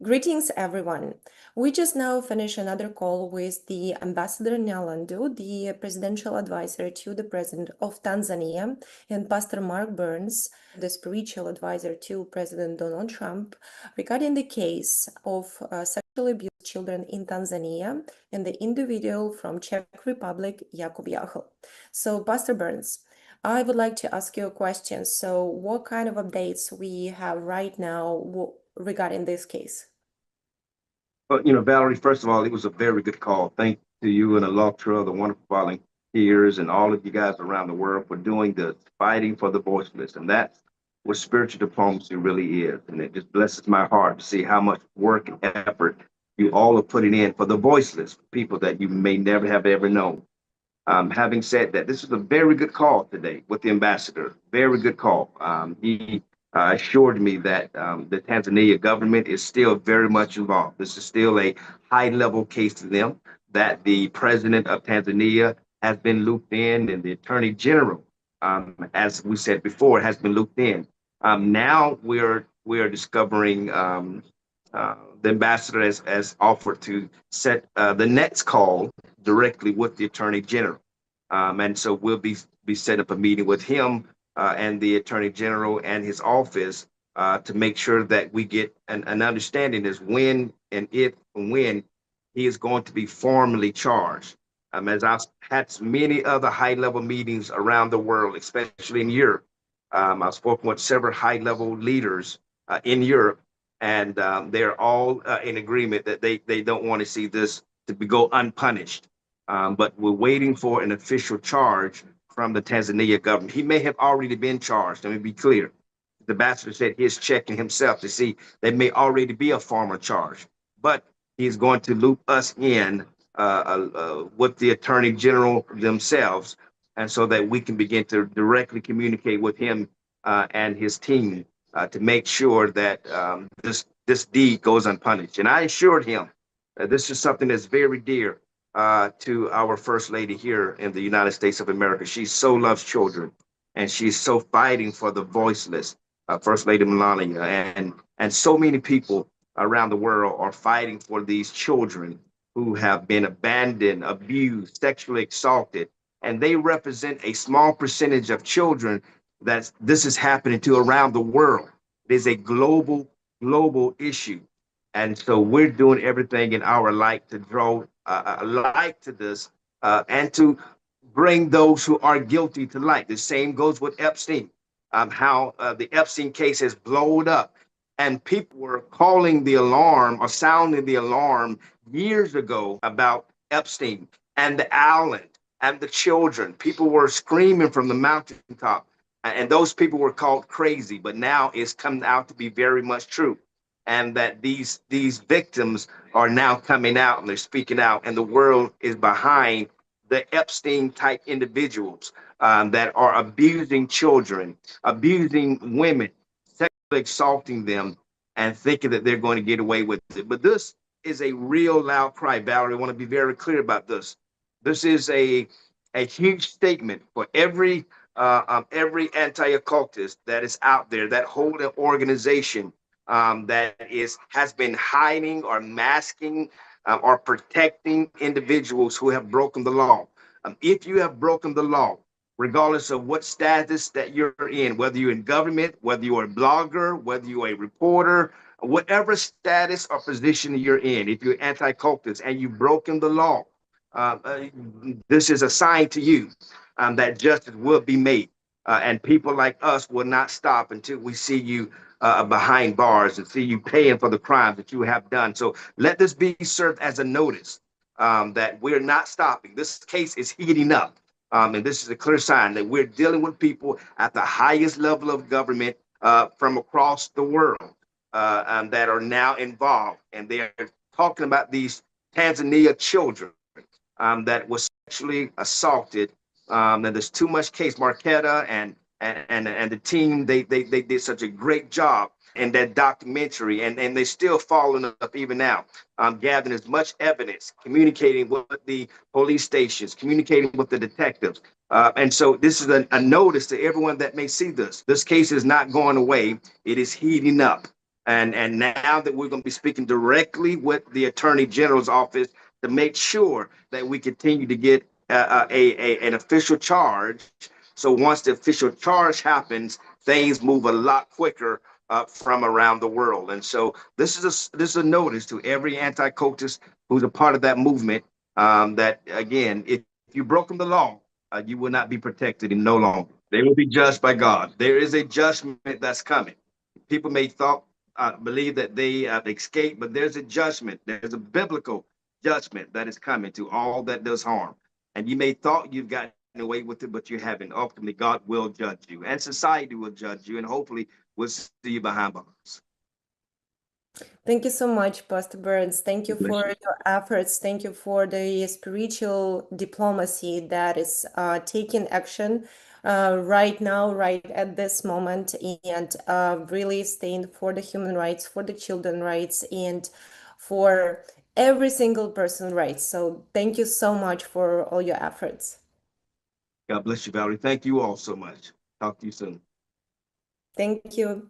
Greetings, everyone. We just now finished another call with the Ambassador Nyalandu, the presidential advisor to the president of Tanzania, and Pastor Mark Burns, the spiritual advisor to President Donald Trump, regarding the case of sexually abused children in Tanzania and the individual from Czech Republic, Jakub Jachel. So, Pastor Burns, I would like to ask you a question. So, what kind of updates we have right now regarding this case? Well, Valerie, first of all, it was a very good call. Thank to you and Electra, the wonderful volunteers, and all of you guys around the world for doing the fighting for the voiceless. And that's what spiritual diplomacy really is. And it just blesses my heart to see how much work and effort you all are putting in for the voiceless, people that you may never have ever known. Having said that, this is a very good call today with the ambassador. Very good call. He assured me that the Tanzania government is still very much involved. This is still a high level case to them, that the president of Tanzania has been looped in, and the attorney general, as we said before, has been looped in. Now we are discovering the ambassador has offered to set the next call directly with the attorney general. And so we'll be set up a meeting with him and the attorney general and his office to make sure that we get an understanding as when and if and when he is going to be formally charged. As I've had many other high level meetings around the world, especially in Europe, I've spoken with several high level leaders in Europe, and they're all in agreement that they don't want to see this to go unpunished. But we're waiting for an official charge from the Tanzania government. He may have already been charged. Let me be clear. The ambassador said he's checking himself to see there may already be a formal charge, but he's going to loop us in with the attorney general themselves, and so that we can begin to directly communicate with him and his team to make sure that this deed goes unpunished. And I assured him that this is something that's very dear to our First Lady here in the United States of America. She so loves children, and she's so fighting for the voiceless, First Lady Melania, and so many people around the world are fighting for these children who have been abandoned, abused, sexually assaulted, and they represent a small percentage of children that this is happening to around the world. It is a global issue. And so we're doing everything in our light to draw a light to this and to bring those who are guilty to light. The same goes with Epstein, how the Epstein case has blown up. And people were calling the alarm or sounding the alarm years ago about Epstein and the island and the children. People were screaming from the mountaintop, and those people were called crazy. But now it's come out to be very much true, and that these victims are now coming out and they're speaking out, and the world is behind the Epstein type individuals that are abusing children, abusing women, sexually assaulting them, and thinking that they're going to get away with it. But this is a real loud cry, Valerie. I want to be very clear about this. This is a huge statement for every anti-occultist that is out there, that whole organization that has been hiding or masking or protecting individuals who have broken the law. If you have broken the law, regardless of what status that you're in, whether you're in government, whether you're a blogger, whether you're a reporter, whatever status or position you're in, if you're anti-cultist and you've broken the law, this is a sign to you that justice will be made. And people like us will not stop until we see you behind bars and see you paying for the crimes that you have done. So let this be served as a notice that we're not stopping. This case is heating up. And this is a clear sign that we're dealing with people at the highest level of government from across the world that are now involved. And they're talking about these Tanzania children that was sexually assaulted. And there's too much case. Marquetta and the team, they did such a great job in that documentary, and they're still following up even now, gathering as much evidence, communicating with the police stations, communicating with the detectives. And so this is a notice to everyone that may see this. This case is not going away. It is heating up. And now that we're going to be speaking directly with the Attorney General's office to make sure that we continue to get an official charge. So once the official charge happens, things move a lot quicker from around the world. And so this is a notice to every anti-cultist who's a part of that movement, that again, if you've broken the law, you will not be protected no longer. They will be judged by God. There is a judgment that's coming. People may believe that they escaped, but there's a judgment. There's a biblical judgment that is coming to all that does harm. And you may thought you've gotten away with it, but you haven't. Ultimately, God will judge you, and society will judge you, and hopefully we'll see you behind bars. Thank you so much, Pastor Burns. Thank you for your efforts. Thank you for the spiritual diplomacy that is taking action right now, right at this moment, and really staying for the human rights, for the children rights, and for every single person's rights. So thank you so much for all your efforts. God bless you, Valerie. Thank you all so much. Talk to you soon. Thank you.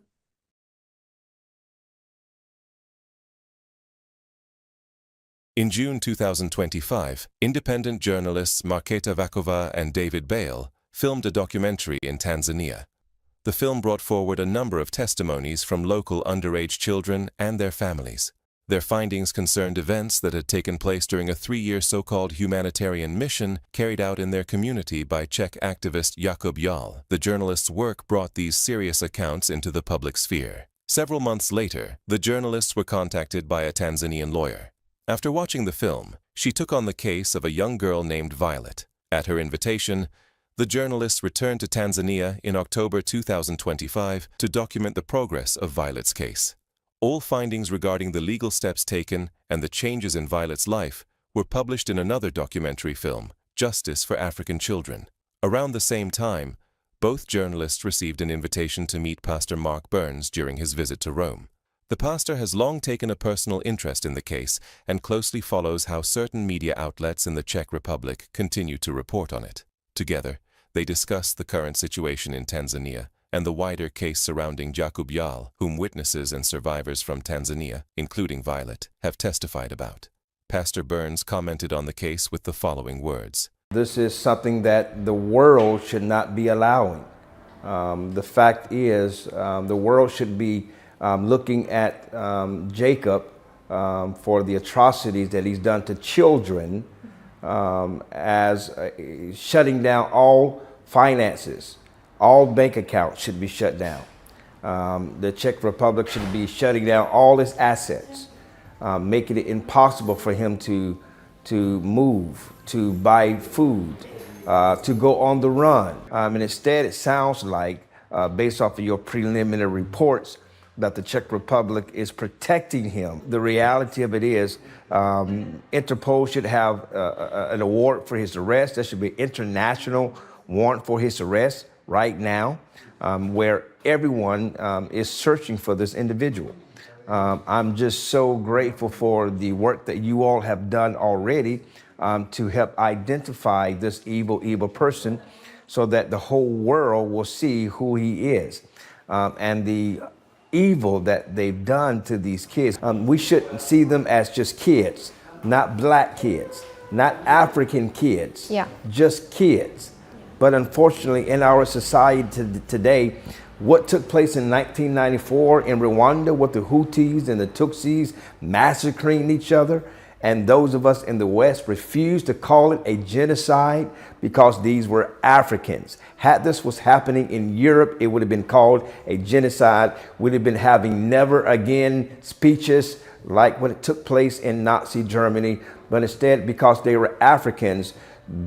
In June 2025, independent journalists Marketa Vakova and David Bale filmed a documentary in Tanzania. The film brought forward a number of testimonies from local underage children and their families. Their findings concerned events that had taken place during a 3-year so-called humanitarian mission carried out in their community by Czech activist Jakub Jal. The journalists' work brought these serious accounts into the public sphere. Several months later, the journalists were contacted by a Tanzanian lawyer. After watching the film, she took on the case of a young girl named Violet. At her invitation, the journalists returned to Tanzania in October 2025 to document the progress of Violet's case. All findings regarding the legal steps taken and the changes in Violet's life were published in another documentary film, Justice for African Children. Around the same time, both journalists received an invitation to meet Pastor Mark Burns during his visit to Rome. The pastor has long taken a personal interest in the case and closely follows how certain media outlets in the Czech Republic continue to report on it. Together, they discuss the current situation in Tanzania and the wider case surrounding Jakub Jal, whom witnesses and survivors from Tanzania, including Violet, have testified about. Pastor Burns commented on the case with the following words. This is something that the world should not be allowing. The fact is, the world should be looking at Jacob for the atrocities that he's done to children as shutting down all finances. All bank accounts should be shut down. The Czech Republic should be shutting down all its assets, making it impossible for him to move, to buy food, to go on the run. And instead, it sounds like, based off of your preliminary reports, that the Czech Republic is protecting him. The reality of it is, Interpol should have an award for his arrest. There should be an international warrant for his arrest right now, where everyone is searching for this individual. I'm just so grateful for the work that you all have done already to help identify this evil person so that the whole world will see who he is. And the evil that they've done to these kids. We shouldn't see them as just kids, not black kids, not African kids, just kids. But unfortunately, in our society today, what took place in 1994 in Rwanda with the Hutus and the Tutsis massacring each other, and those of us in the West refused to call it a genocide because these were Africans. Had this was happening in Europe, it would have been called a genocide. We'd have been having never again speeches like when it took place in Nazi Germany. But instead, because they were Africans,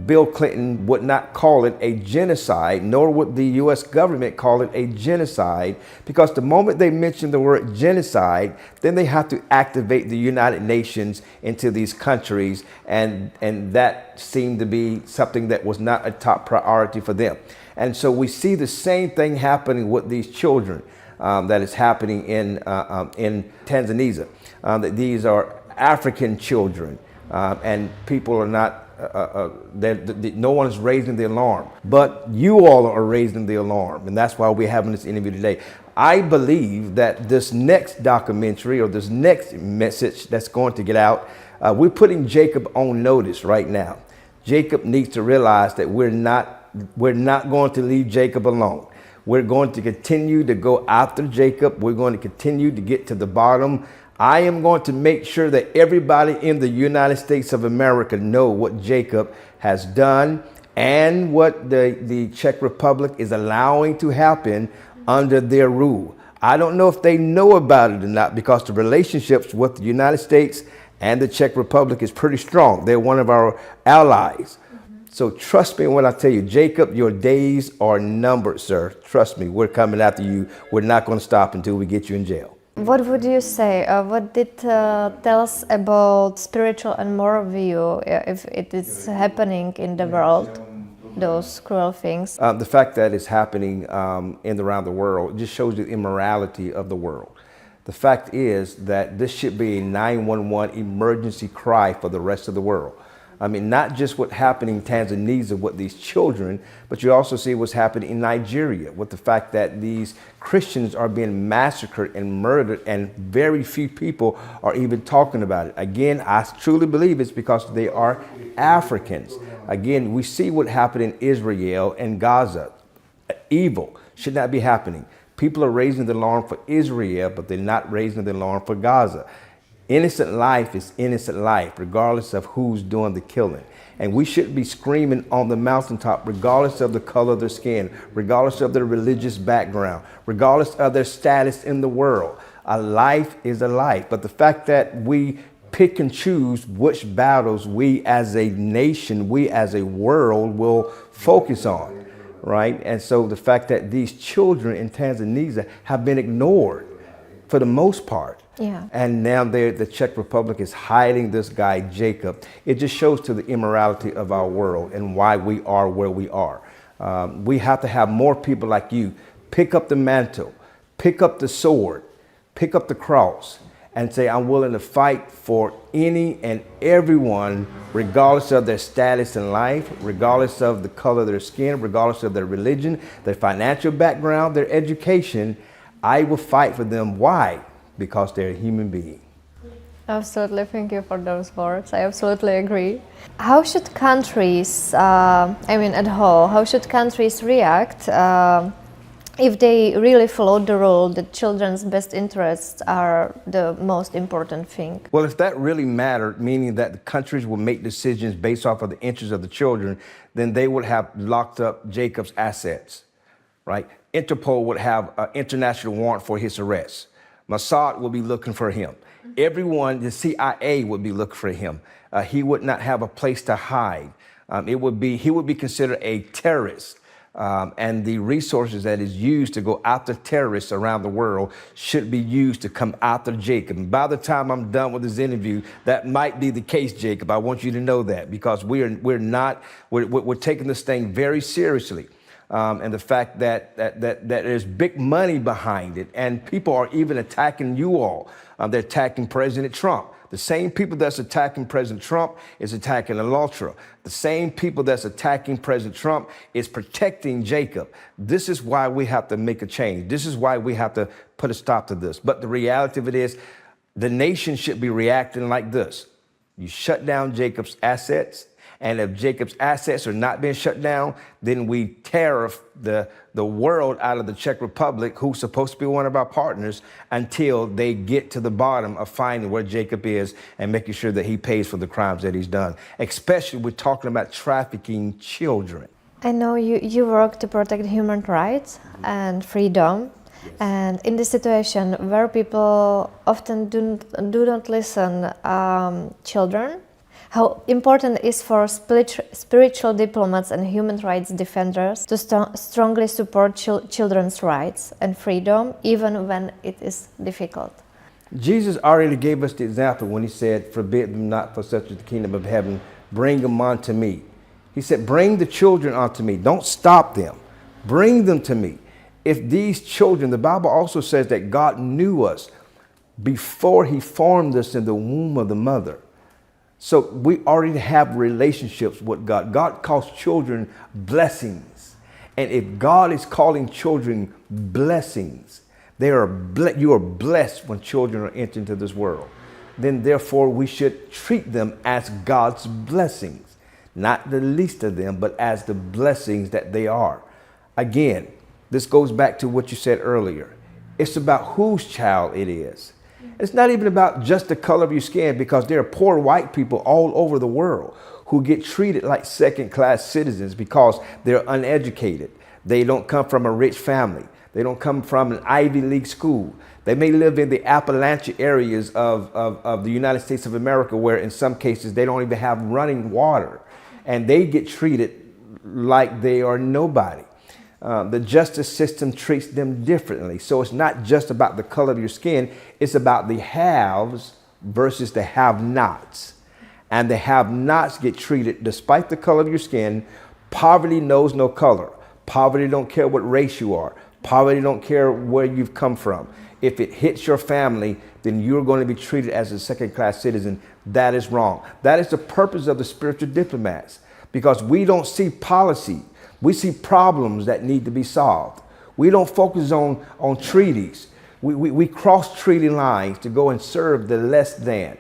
Bill Clinton would not call it a genocide, nor would the U.S. government call it a genocide, because the moment they mention the word genocide, then they have to activate the United Nations into these countries, and that seemed to be something that was not a top priority for them. And so we see the same thing happening with these children that is happening in Tanzania. That these are African children, and people are not no one is raising the alarm, but you all are raising the alarm, and that's why we're having this interview today. I believe that this next documentary or this next message that's going to get out, we're putting Jacob on notice right now. Jacob needs to realize that we're not going to leave Jacob alone. We're going to continue to go after Jacob. We're going to continue to get to the bottom. I am going to make sure that everybody in the United States of America know what Jacob has done and what the Czech Republic is allowing to happen under their rule. I don't know if they know about it or not, because the relationships with the United States and the Czech Republic is pretty strong. They're one of our allies. So trust me when I tell you, Jacob, your days are numbered, sir. Trust me, we're coming after you. We're not going to stop until we get you in jail. What would you say? What did tell us about spiritual and moral view if it is happening in the world, those cruel things? The fact that it's happening around the world just shows the immorality of the world. The fact is that this should be a 911 emergency cry for the rest of the world. I mean, not just what happened in Tanzania with these children, but you also see what's happening in Nigeria with the fact that these Christians are being massacred and murdered, and very few people are even talking about it. Again, I truly believe it's because they are Africans. Again, we see what happened in Israel and Gaza. Evil should not be happening. People are raising the alarm for Israel, but they're not raising the alarm for Gaza. Innocent life is innocent life, regardless of who's doing the killing. And we should be screaming on the mountaintop, regardless of the color of their skin, regardless of their religious background, regardless of their status in the world. A life is a life. But the fact that we pick and choose which battles we as a nation, we as a world will focus on, right? And so the fact that these children in Tanzania have been ignored for the most part. Yeah. And now the Czech Republic is hiding this guy, Jacob. It just shows to the immorality of our world and why we are where we are. We have to have more people like you pick up the mantle, pick up the sword, pick up the cross, and say, I'm willing to fight for any and everyone, regardless of their status in life, regardless of the color of their skin, regardless of their religion, their financial background, their education. I will fight for them. Why? Because they're a human being. Absolutely, thank you for those words. I absolutely agree. How should countries, at whole, how should countries react if they really follow the rule that children's best interests are the most important thing? Well, if that really mattered, meaning that the countries will make decisions based off of the interests of the children, then they would have locked up Jacob's assets, right? Interpol would have an international warrant for his arrest. Mossad would be looking for him. Everyone, the CIA would be looking for him. He would not have a place to hide. He would be considered a terrorist. And the resources that is used to go after terrorists around the world should be used to come after Jacob. And by the time I'm done with this interview, that might be the case, Jacob. I want you to know that, because we're taking this thing very seriously. And the fact that there's big money behind it, and people are even attacking you all. They're attacking President Trump. The same people that's attacking President Trump is attacking Elantra. The same people that's attacking President Trump is protecting Jacob. This is why we have to make a change. This is why we have to put a stop to this. But the reality of it is, the nation should be reacting like this. You shut down Jacob's assets. And if Jacob's assets are not being shut down, then we tariff the world out of the Czech Republic, who's supposed to be one of our partners, until they get to the bottom of finding where Jacob is and making sure that he pays for the crimes that he's done. Especially we're talking about trafficking children. I know you work to protect human rights and freedom. And in this situation where people often do not listen, children, how important it is for spiritual diplomats and human rights defenders to strongly support children's rights and freedom, even when it is difficult. Jesus already gave us the example when he said, forbid them not, for such is the kingdom of heaven, bring them unto me. He said, bring the children unto me. Don't stop them. Bring them to me. If these children, the Bible also says that God knew us before he formed us in the womb of the mother. So we already have relationships with God. God calls children blessings. And if God is calling children blessings, You are blessed when children are entering into this world. Then therefore we should treat them as God's blessings, not the least of them, but as the blessings that they are. Again, this goes back to what you said earlier. It's about whose child it is. It's not even about just the color of your skin, because there are poor white people all over the world who get treated like second-class citizens because they're uneducated. They don't come from a rich family. They don't come from an Ivy League school. They may live in the Appalachia areas of the United States of America, where in some cases they don't even have running water, and they get treated like they are nobody. The justice system treats them differently. So it's not just about the color of your skin. It's about the haves versus the have-nots. And the have-nots get treated, despite the color of your skin. Poverty knows no color. Poverty don't care what race you are. Poverty don't care where you've come from. If it hits your family, then you're going to be treated as a second-class citizen. That is wrong. That is the purpose of the spiritual diplomats, because we don't see policy. We see problems that need to be solved. We don't focus on treaties. We cross treaty lines to go and serve the less than.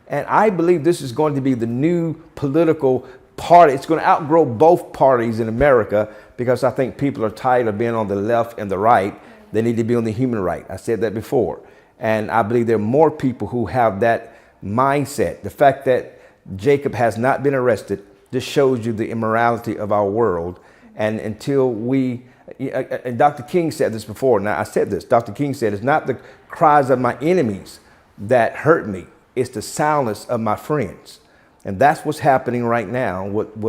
And I believe this is going to be the new political party. It's going to outgrow both parties in America, because I think people are tired of being on the left and the right. They need to be on the human right. I said that before. And I believe there are more people who have that mindset. The fact that Jacob has not been arrested just shows you the immorality of our world. And until and Dr. King said this before. Now I said this, Dr. King said, it's not the cries of my enemies that hurt me. It's the silence of my friends. And that's what's happening right now with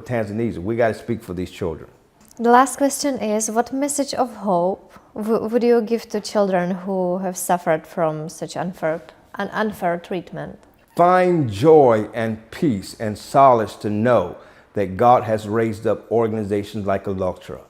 Tanzania. We got to speak for these children. The last question is, what message of hope would you give to children who have suffered from such unfair treatment? Find joy and peace and solace to know that God has raised up organizations like Electra,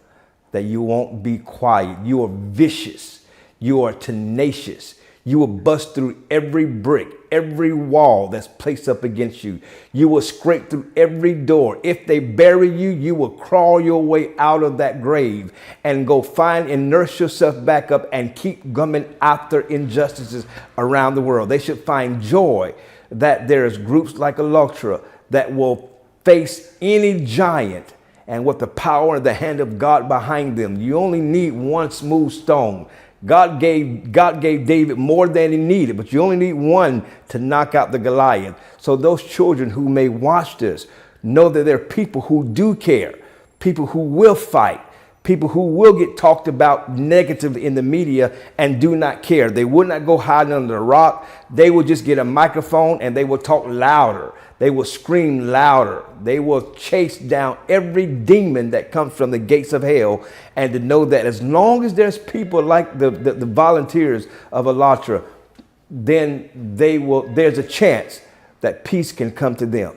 that you won't be quiet. You are vicious. You are tenacious. You will bust through every brick, every wall that's placed up against you. You will scrape through every door. If they bury you, you will crawl your way out of that grave and go find and nurse yourself back up and keep coming after injustices around the world. They should find joy that there's groups like Electra that will face any giant, and with the power and the hand of God behind them. You only need one smooth stone. God gave David more than he needed, but you only need one to knock out the Goliath. So those children who may watch this, know that there are people who do care, people who will fight, people who will get talked about negatively in the media and do not care. They will not go hiding under a rock. They will just get a microphone and they will talk louder. They will scream louder. They will chase down every demon that comes from the gates of hell. And to know that as long as there's people like the volunteers of Electra, then there's a chance that peace can come to them,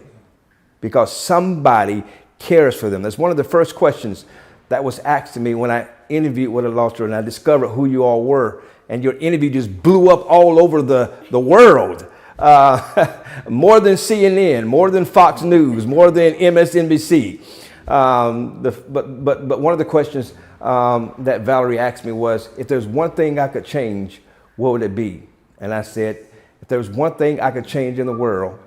because somebody cares for them. That's one of the first questions that was asked to me when I interviewed with Electra, and I discovered who you all were. And your interview just blew up all over the world. More than CNN, more than Fox News, more than MSNBC. But one of the questions that Valerie asked me was, if there's one thing I could change, what would it be? And I said, if there's one thing I could change in the world,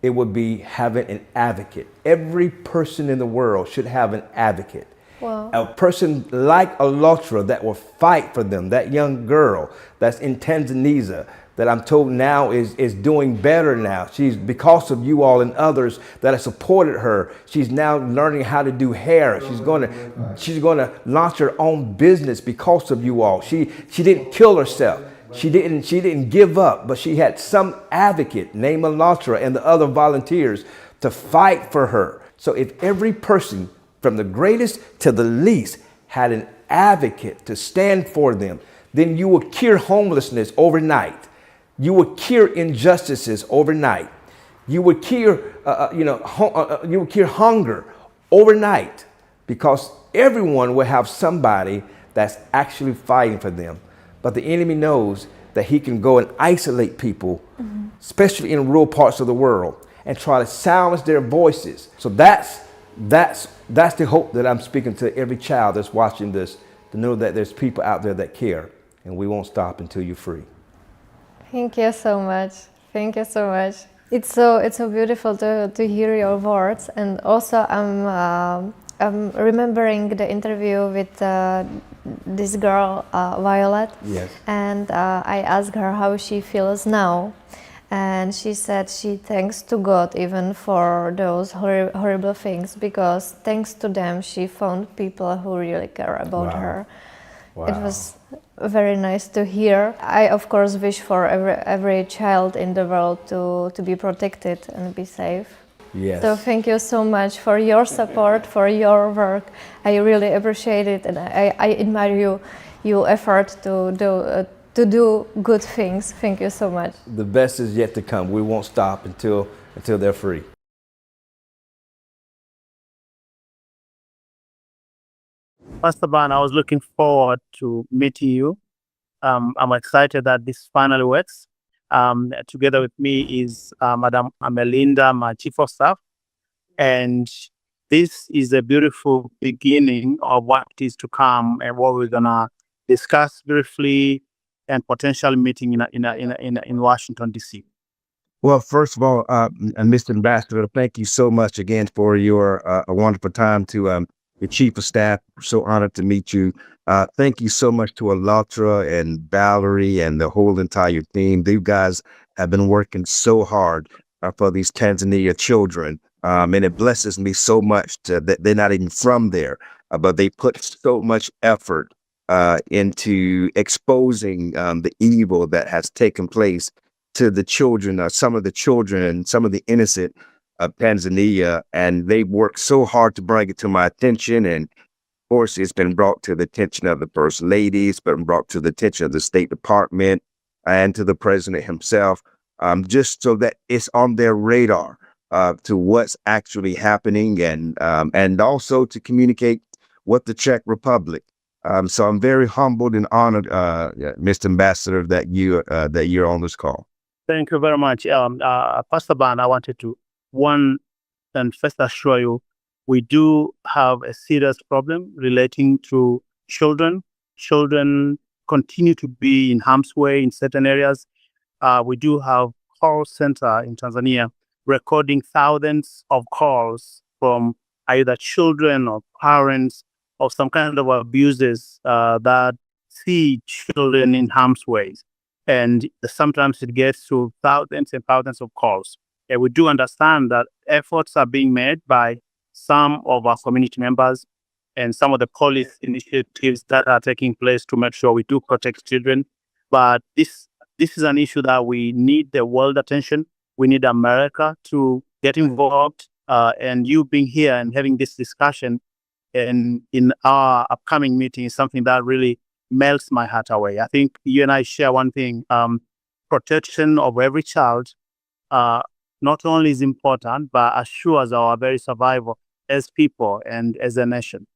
it would be having an advocate. Every person in the world should have an advocate. Wow. A person like Electra that will fight for them. That young girl that's in Tanzania that I'm told now is doing better now. She's, because of you all and others that have supported her, she's now learning how to do hair. She's going to launch her own business because of you all. She didn't kill herself. She didn't give up, but she had some advocate named Electra and the other volunteers to fight for her. So if every person, from the greatest to the least, had an advocate to stand for them, then you will cure homelessness overnight. You will cure injustices overnight. You would cure, you would cure hunger overnight, because everyone will have somebody that's actually fighting for them. But the enemy knows that he can go and isolate people, especially in rural parts of the world, and try to silence their voices. So that's the hope that I'm speaking to every child that's watching this, to know that there's people out there that care. and we won't stop until you're free. Thank you so much. Thank you so much. It's so beautiful to hear your words, and also I'm remembering the interview with this girl Violet. Yes. And I asked her how she feels now, and she said she thanks to God even for those horrible things, because thanks to them she found people who really care about Wow. her. Wow. It was very nice to hear. I of course wish for every child in the world to be protected and be safe. Yes. So thank you so much for your support, for your work. I really appreciate it, and I admire your effort to do good things. Thank you so much. The best is yet to come. We won't stop until they're free. Pastor Ban, I was looking forward to meeting you. I'm excited that this finally works. Together with me is Madam Amelinda, my Chief of Staff. And this is a beautiful beginning of what is to come and what we're going to discuss briefly and potentially meeting in Washington, D.C. Well, first of all, Mr. Ambassador, thank you so much again for your a wonderful time to your Chief of Staff. So honored to meet you. Thank you so much to Alatra and Valerie and the whole entire team. You guys have been working so hard for these Tanzania children. And it blesses me so much that they're not even from there, but they put so much effort into exposing the evil that has taken place to the children, some of the children, some of the innocent of Tanzania, and they've worked so hard to bring it to my attention. And of course, it's been brought to the attention of the First Lady, it's been brought to the attention of the State Department and to the President himself, just so that it's on their radar to what's actually happening, and also to communicate with the Czech Republic. So I'm very humbled and honored, Mr. Ambassador, that you're on this call. Thank you very much. Pastor Ban, I wanted to first assure you, we do have a serious problem relating to children. Children continue to be in harm's way in certain areas. We do have call center in Tanzania recording thousands of calls from either children or parents of some kind of abuses that see children in harm's way. And sometimes it gets to thousands and thousands of calls. And we do understand that efforts are being made by some of our community members and some of the police initiatives that are taking place to make sure we do protect children. But this is an issue that we need the world attention. We need America to get involved. And you being here and having this discussion in our upcoming meeting is something that really melts my heart away. I think you and I share one thing: protection of every child not only is important, but assures our very survival as people and as a nation.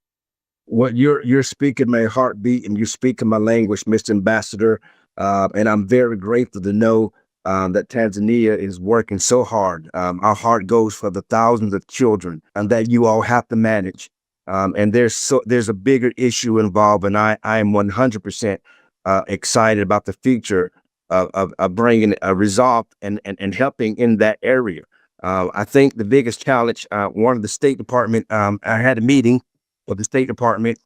Well, you're speaking my heartbeat and you're speaking my language, Mr. Ambassador. And I'm very grateful to know that Tanzania is working so hard. Our heart goes for the thousands of children and that you all have to manage. And there's a bigger issue involved, and I am 100% excited about the future of bringing a resolve and helping in that area. I think the biggest challenge, one of the State Department, I had a meeting with the State Department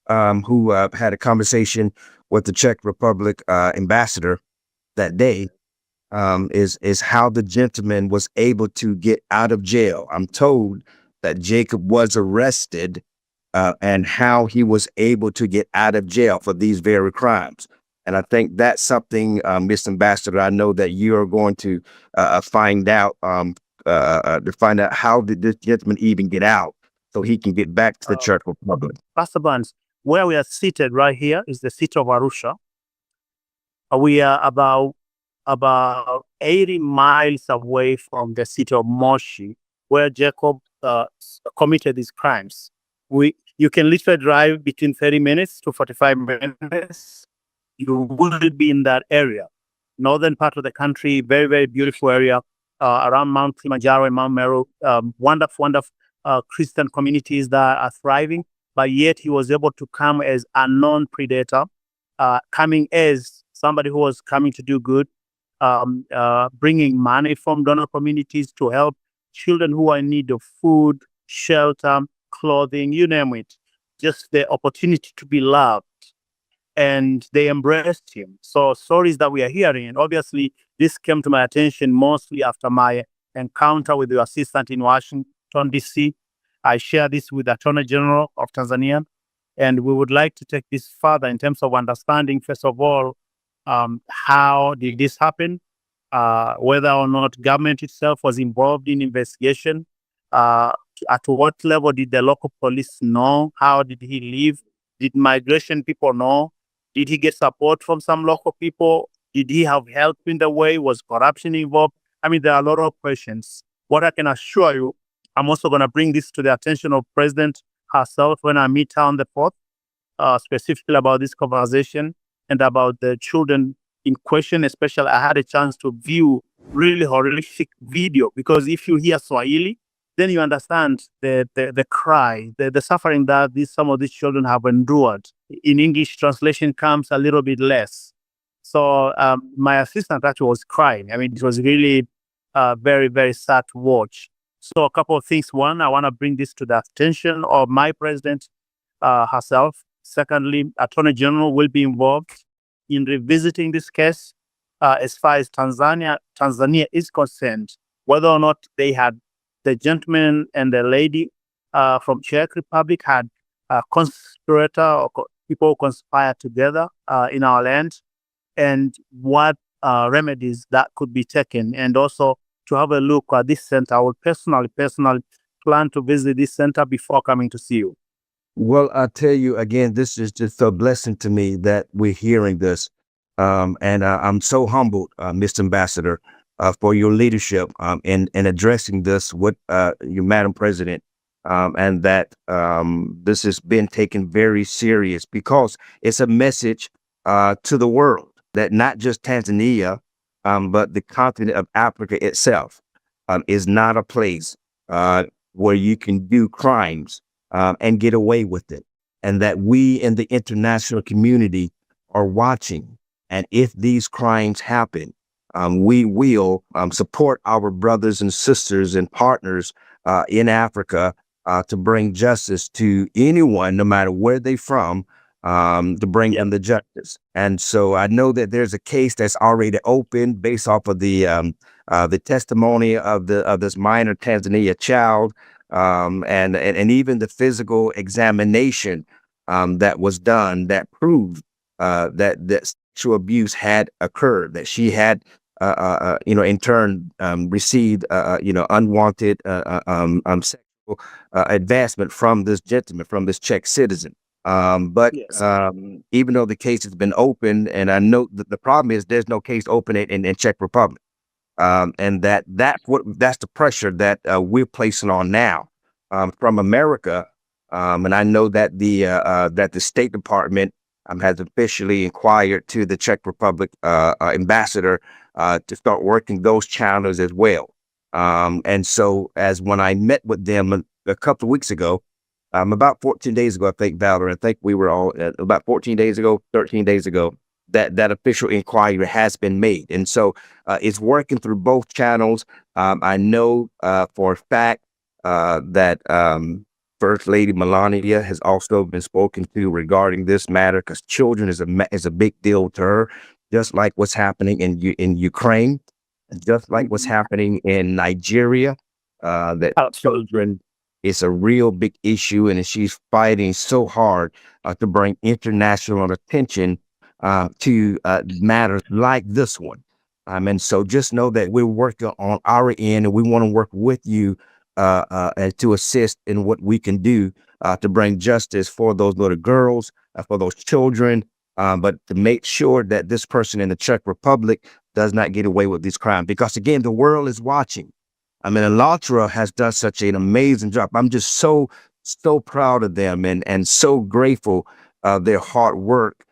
who had a conversation with the Czech Republic ambassador that day, is how the gentleman was able to get out of jail. I'm told that Jacob was arrested and how he was able to get out of jail for these very crimes. And I think that's something, Mr. Ambassador, I know that you are going to find out how did this gentleman even get out so he can get back to the Czech Republic. Pastor Barnes, where we are seated right here is the city of Arusha. We are about 80 miles away from the city of Moshi, where Jacob committed these crimes. You can literally drive between 30 minutes to 45 minutes. You will be in that area. Northern part of the country, very, very beautiful area around Mount Kilimanjaro and Mount Meru. Wonderful Christian communities that are thriving, but yet he was able to come as a non-predator coming as somebody who was coming to do good, bringing money from donor communities to help children who are in need of food, shelter, clothing, you name it, just the opportunity to be loved. And they embraced him. So stories that we are hearing, and obviously this came to my attention mostly after my encounter with your assistant in Washington, D.C. I share this with the Attorney General of Tanzania, and we would like to take this further in terms of understanding, first of all, how did this happen, whether or not government itself was involved in investigation, at what level did the local police know, how did he live, did migration people know, did he get support from some local people, did he have help in the way, was corruption involved? I mean, there are a lot of questions. What I can assure you, I'm also going to bring this to the attention of President herself when I meet her on the 4th, specifically about this conversation and about the children in question. Especially, I had a chance to view really horrific video, because if you hear Swahili, then you understand the cry, the suffering that some of these children have endured. In English, translation comes a little bit less. So my assistant actually was crying. I mean, it was really very, very sad to watch. So a couple of things. One, I want to bring this to the attention of my president herself. Secondly, Attorney General will be involved in revisiting this case as far as Tanzania is concerned, whether or not the gentleman and the lady from Czech Republic had a conspirator or people who conspire together in our land, and what remedies that could be taken, and also to have a look at this center. I would personally plan to visit this center before coming to see you. Well, I tell you again, this is just a blessing to me that we're hearing this. And I'm so humbled, Mr. Ambassador, for your leadership in addressing this with you, Madam President, and that this has been taken very serious, because it's a message to the world that not just Tanzania, but the continent of Africa itself is not a place where you can do crimes and get away with it, and that we in the international community are watching. And if these crimes happen, we will support our brothers and sisters and partners in Africa to bring justice to anyone, no matter where they're from, to bring them the justice. And so I know that there's a case that's already open based off of the testimony of this minor Tanzania child, and even the physical examination that was done that proved that sexual abuse had occurred, that she had, in turn, received, unwanted sexual advancement from this gentleman, from this Czech citizen. But even though the case has been opened, and I know that the problem is there's no case open in Czech Republic, and that's the pressure that we're placing on now from America. And I know that the State Department has officially inquired to the Czech Republic ambassador to start working those channels as well. And so, as when I met with them a couple of weeks ago, about 14 days ago, I think, Valerie, I think we were all about 14 days ago, 13 days ago, that official inquiry has been made. And so it's working through both channels. I know for a fact that First Lady Melania has also been spoken to regarding this matter, because children is a big deal to her, just like what's happening in Ukraine, just like what's happening in Nigeria. That children is a real big issue, and she's fighting so hard to bring international attention to matters like this one. And so just know that we're working on our end, and we want to work with you to assist in what we can do to bring justice for those little girls, for those children, but to make sure that this person in the Czech Republic does not get away with these crimes. Because again, the world is watching. I mean, Alatra has done such an amazing job. I'm just so proud of them, and so grateful of their hard work,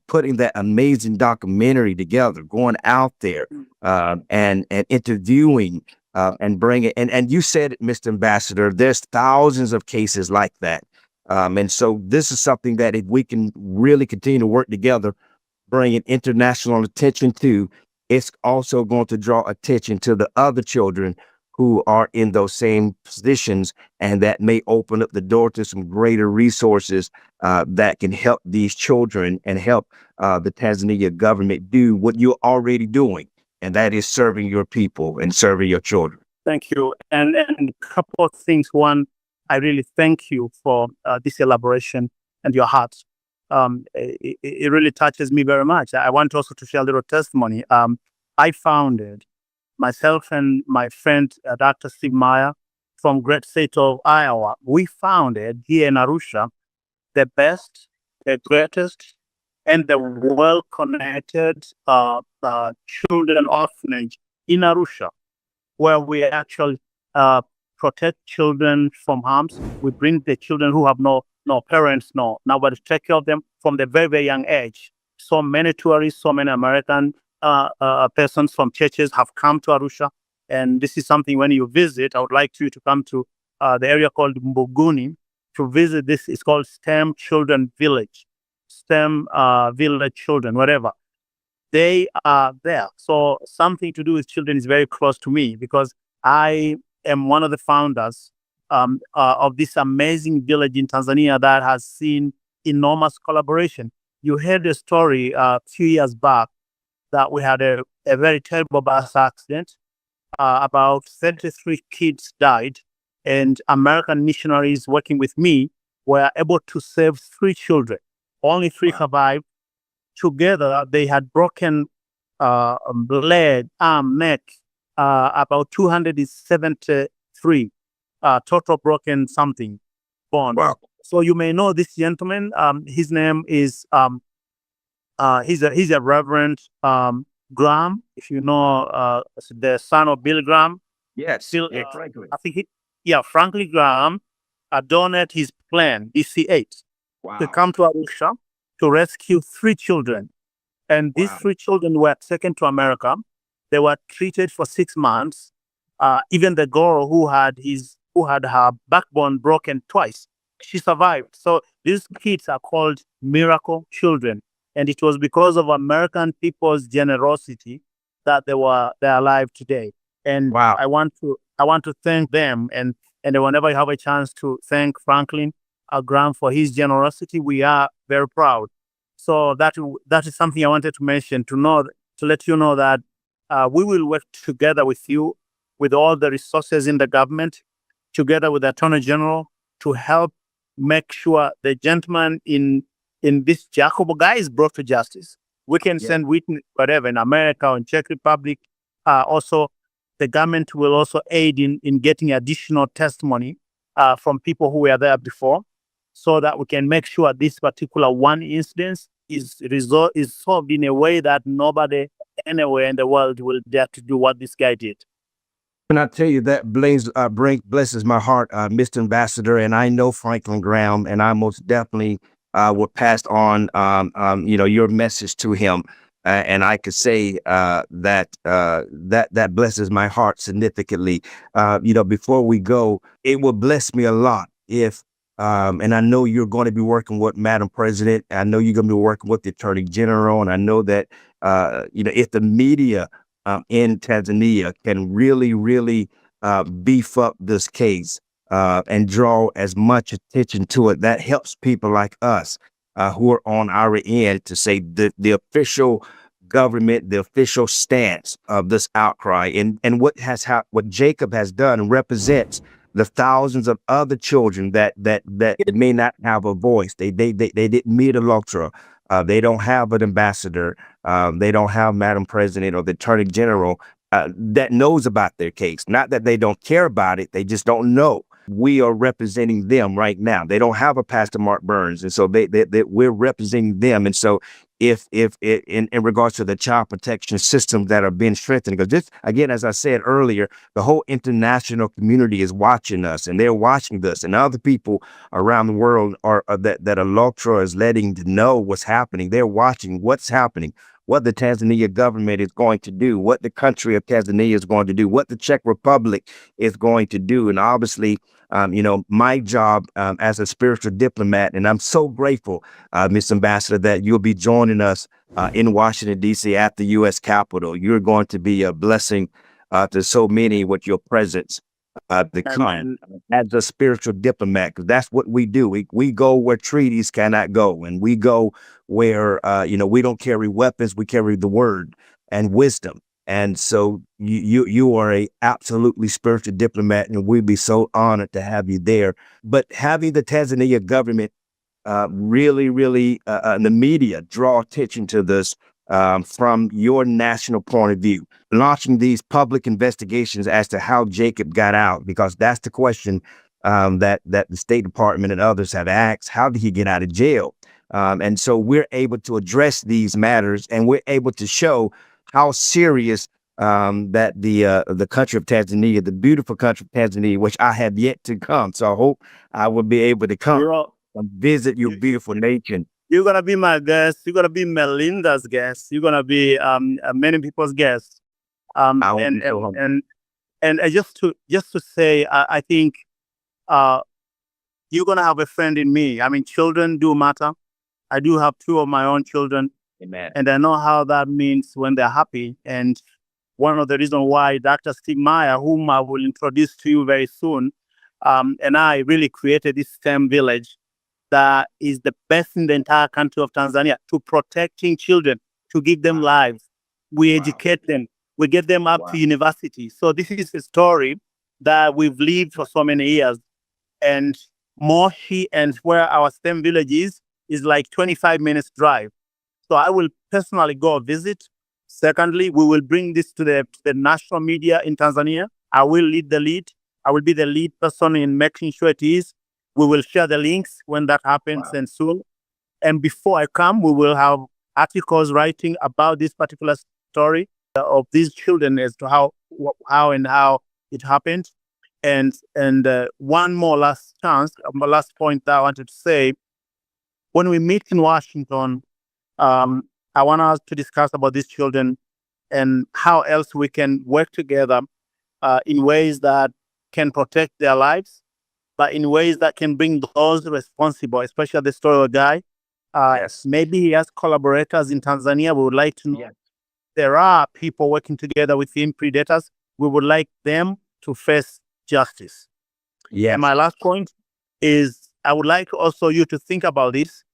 putting that amazing documentary together, going out there and interviewing and bringing. And you said it, Mr. Ambassador, there's thousands of cases like that. And so this is something that if we can really continue to work together, bringing international attention to, it's also going to draw attention to the other children who are in those same positions, and that may open up the door to some greater resources that can help these children and help the Tanzania government do what you're already doing, and that is serving your people and serving your children. Thank you. And a couple of things. One, I really thank you for this elaboration and your heart. It really touches me very much. I want also to share a little testimony. I founded, myself and my friend, Dr. Steve Meyer from great state of Iowa, we founded here in Arusha the best, the greatest, and the well-connected children orphanage in Arusha, where we actually protect children from harms. We bring the children who have no parents, nobody to take care of them from the very, very young age. So many tourists, so many American persons from churches have come to Arusha. And this is something when you visit, I would like you to come to the area called Mbuguni to visit this. It's called STEM Children Village, STEM Village Children, whatever. They are there. So something to do with children is very close to me because I am one of the founders of this amazing village in Tanzania that has seen enormous collaboration. You heard a story a few years back that we had a very terrible bus accident. About 33 kids died, and American missionaries working with me were able to save 3 children. Only 3 survived. Together, they had broken leg, arm, neck, about 273 total broken something bone. Wow. So you may know this gentleman. His name is he's a Reverend Graham. If you know the son of Bill Graham. Yes. Bill, Franklin. I think Franklin Graham donated his plane DC-8 to come to Arusha to rescue 3 children. And these 3 children were taken to America. They were treated for 6 months. Even the girl who had her backbone broken twice, she survived. So these kids are called miracle children. And it was because of American people's generosity that they're alive today. And I want to thank them. And whenever you have a chance to thank Franklin Graham for his generosity, we are very proud. So that is something I wanted to mention, to let you know that we will work together with you, with all the resources in the government, together with the Attorney General, to help make sure the gentleman in this Jacobo guy is brought to justice. We can send witness, whatever, in America or in Czech Republic. Also, the government will also aid in getting additional testimony from people who were there before, so that we can make sure this particular one incident is solved in a way that nobody anywhere in the world will dare to do what this guy did. And I tell you, that blesses my heart, Mr. Ambassador, and I know Franklin Graham, and I most definitely will pass on, your message to him. And I could say that blesses my heart significantly. Before we go, it will bless me a lot if, and I know you're going to be working with Madam President. I know you're going to be working with the Attorney General, and I know that if the media in Tanzania can really, really beef up this case and draw as much attention to it, that helps people like us who are on our end to say the official government, the official stance of this outcry, and what Jacob has done represents the thousands of other children that may not have a voice. They didn't meet a Electra. They don't have an ambassador. They don't have Madam President or the Attorney General that knows about their case. Not that they don't care about it, they just don't know. We are representing them right now. They don't have a Pastor Mark Burns, and so we're representing them. And so, if in regards to the child protection systems that are being strengthened, because this, again, as I said earlier, the whole international community is watching us, and they're watching this, and other people around the world are that Electra is letting to know what's happening. They're watching what's happening. what the Tanzania government is going to do, what the country of Tanzania is going to do, what the Czech Republic is going to do. And obviously, my job as a spiritual diplomat, and I'm so grateful, Ms. Ambassador, that you'll be joining us in Washington, D.C. at the U.S. Capitol. You're going to be a blessing to so many with your presence. The kind as a spiritual diplomat, because that's what we do. We go where treaties cannot go, and we go where we don't carry weapons, we carry the word and wisdom. And so you are a absolutely spiritual diplomat, and we'd be so honored to have you there. But having the Tanzania government really, the media draw attention to this from your national point of view, launching these public investigations as to how Jacob got out, because that's the question that the State Department and others have asked. How did he get out of jail? And so we're able to address these matters, and we're able to show how serious that the country of Tanzania, the beautiful country of Tanzania, which I have yet to come. So I hope I will be able to come and visit your beautiful nation. You're gonna be my guest. You're gonna be Melinda's guest. You're gonna be many people's guest. And just to say, I think you're gonna have a friend in me. I mean, children do matter. I do have 2 of my own children. Amen. And I know how that means when they're happy. And one of the reasons why Dr. Steve Meyer, whom I will introduce to you very soon, and I really created this STEM village that is the best in the entire country of Tanzania to protecting children, to give them lives. We educate them. We get them up to university. So this is a story that we've lived for so many years. And Moshi and where our STEM village is like 25 minutes drive. So I will personally go visit. Secondly, we will bring this to the national media in Tanzania. I will lead the lead. I will be the lead person in making sure it is. We will share the links when that happens and soon. And before I come, we will have articles writing about this particular story of these children as to how it happened. And one more last point that I wanted to say. When we meet in Washington, I want us to discuss about these children and how else we can work together in ways that can protect their lives, but in ways that can bring those responsible, especially the story of a guy. Maybe he has collaborators in Tanzania. We would like to know there are people working together with him, predators. We would like them to face justice. And my last point is I would like also you to think about this.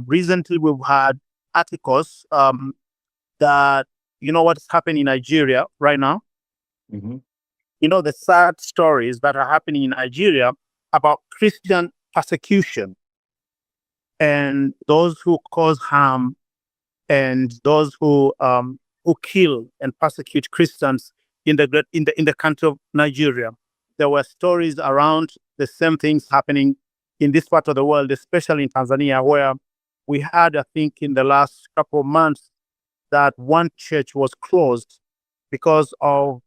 Recently, we've had articles that, what's happening in Nigeria right now. Mm-hmm. The sad stories that are happening in Nigeria about Christian persecution and those who cause harm and those who kill and persecute Christians in the country of Nigeria. There were stories around the same things happening in this part of the world, especially in Tanzania, where we had, I think, in the last couple of months, that one church was closed because of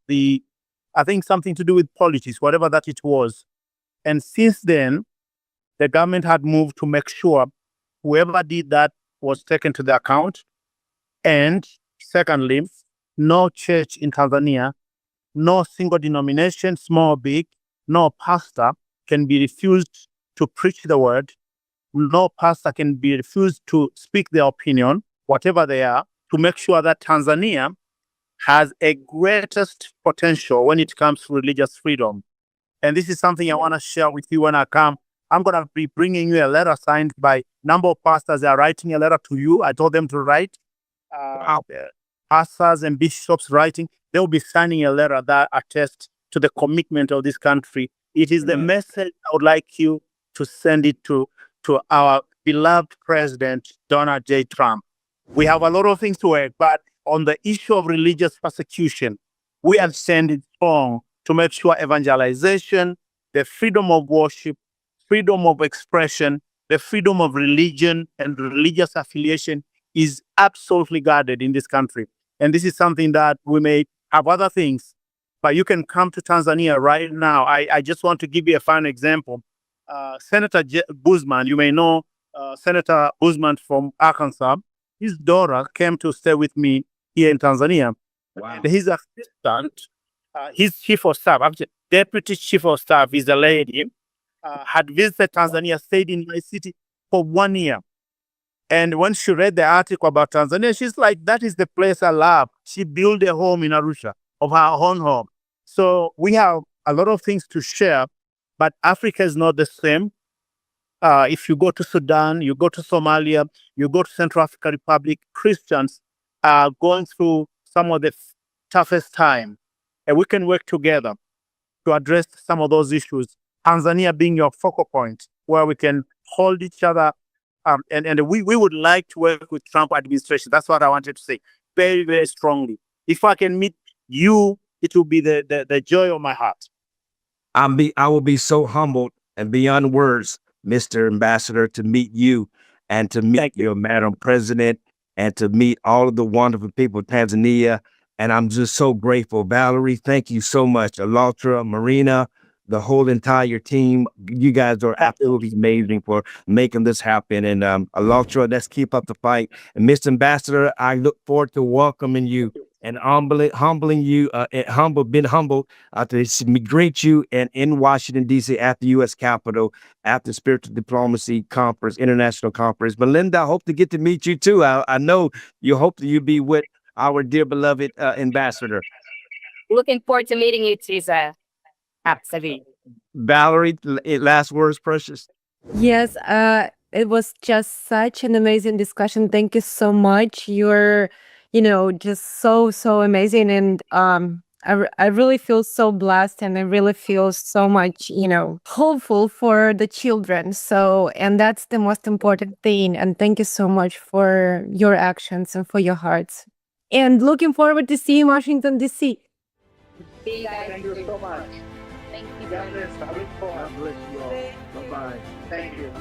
something to do with politics, whatever that it was. And since then, the government had moved to make sure whoever did that was taken to the account. And secondly, no church in Tanzania, no single denomination, small or big, no pastor can be refused to preach the word. No pastor can be refused to speak their opinion, whatever they are, to make sure that Tanzania has a greatest potential when it comes to religious freedom. And this is something I want to share with you when I come. I'm going to be bringing you a letter signed by a number of pastors. They are writing a letter to you. I told them to write. Pastors and bishops writing. They will be signing a letter that attests to the commitment of this country. It is the message I would like you to send it to our beloved President, Donald J. Trump. We have a lot of things to work, but on the issue of religious persecution, we have sent it strong to make sure evangelization, the freedom of worship, freedom of expression, the freedom of religion and religious affiliation is absolutely guarded in this country. And this is something that we may have other things, but you can come to Tanzania right now. I just want to give you a final example. Senator Boozman, you may know Senator Boozman from Arkansas. his daughter came to stay with me here in Tanzania. Wow. And his assistant, his chief of staff, actually, deputy chief of staff is a lady, had visited Tanzania, stayed in my city for 1 year. And when she read the article about Tanzania, she's like, that is the place I love. She built a home in Arusha, of her own home. So we have a lot of things to share, but Africa is not the same. If you go to Sudan, you go to Somalia, you go to Central African Republic, Christians are going through some of the toughest time. And we can work together to address some of those issues. Tanzania being your focal point, where we can hold each other. And we would like to work with Trump administration. That's what I wanted to say very, very strongly. If I can meet you, it will be the joy of my heart. I will be so humbled and beyond words, Mr. Ambassador, to meet you and to meet your Madam President and to meet all of the wonderful people of Tanzania. And I'm just so grateful. Valerie, thank you so much. Alatra, Marina, the whole entire team. You guys are absolutely amazing for making this happen. And Alatra, let's keep up the fight. And Mr. Ambassador, I look forward to welcoming you and humbling you, being humbled to greet you in Washington, D.C. at the U.S. Capitol at the Spiritual Diplomacy Conference, International Conference. Melinda, I hope to get to meet you too. I know you hope that you'll be with our dear beloved ambassador. Looking forward to meeting you, Teresa. Absolutely. Valerie, last words, precious. Yes, it was just such an amazing discussion. Thank you so much. You're, just so amazing, and I really feel so blessed, and I really feel so much, hopeful for the children. So, and that's the most important thing. And thank you so much for your actions and for your hearts. And looking forward to see you in Washington, D.C. Thank you so much. Thank you. God bless you all. Bye-bye. Thank you.